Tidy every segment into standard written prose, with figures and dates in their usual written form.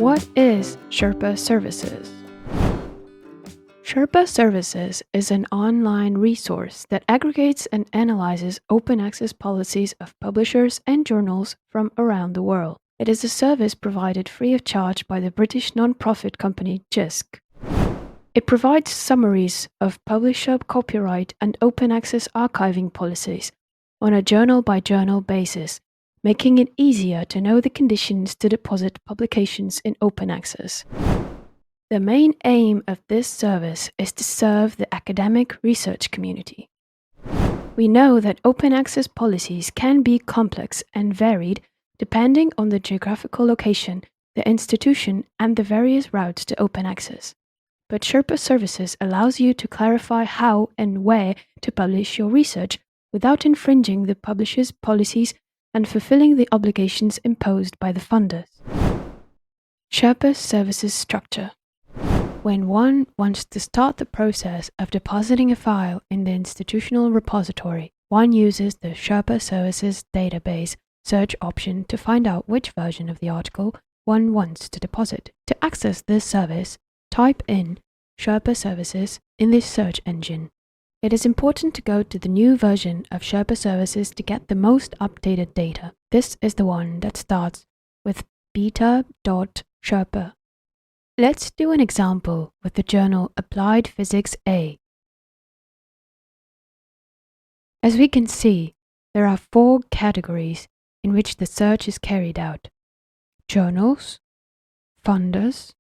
What is Sherpa Services? Sherpa Services is an online resource that aggregates and analyzes open access policies of publishers and journals from around the world. It is a service provided free of charge by the British non-profit company JISC. It provides summaries of publisher copyright and open access archiving policies on a journal-by-journal basis, making it easier to know the conditions to deposit publications in open access. The main aim of this service is to serve the academic research community. We know that open access policies can be complex and varied depending on the geographical location, the institution, and the various routes to open access. But Sherpa Services allows you to clarify how and where to publish your research without infringing the publisher's policies and fulfilling the obligations imposed by the funders. Sherpa Services structure. When one wants to start the process of depositing a file in the institutional repository, one uses the Sherpa Services database search option to find out which version of the article one wants to deposit. To access this service, type in Sherpa Services in this search engine. It is important to go to the new version of Sherpa Services to get the most updated data. This is the one that starts with beta.sherpa. Let's do an example with the journal Applied Physics A. As we can see, there are 4 categories in which the search is carried out: journals, funders,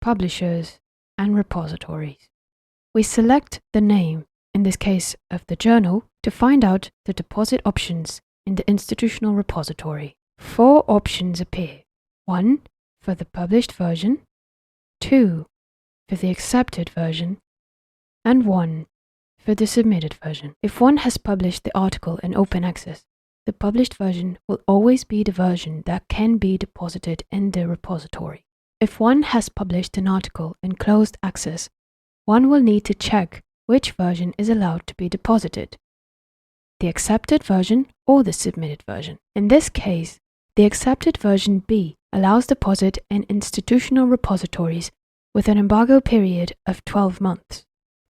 publishers, and repositories. We select the name, in this case of the journal, to find out the deposit options in the institutional repository. 4 options appear: 1 for the published version, 2 for the accepted version, and 1 for the submitted version. If one has published the article in open access, the published version will always be the version that can be deposited in the repository. If one has published an article in closed access, one will need to check which version is allowed to be deposited: the accepted version or the submitted version. In this case, the accepted version B allows deposit in institutional repositories with an embargo period of 12 months.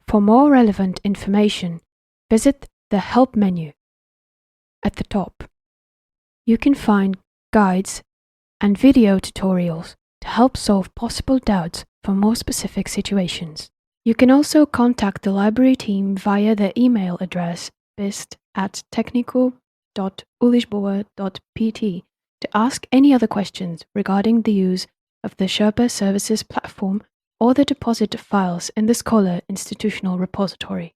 For more relevant information, visit the Help menu at the top. You can find guides and video tutorials to help solve possible doubts for more specific situations. You can also contact the library team via their email address bist@technical.ulisboa.pt to ask any other questions regarding the use of the Sherpa Services platform or the deposit of files in the Scholar institutional repository.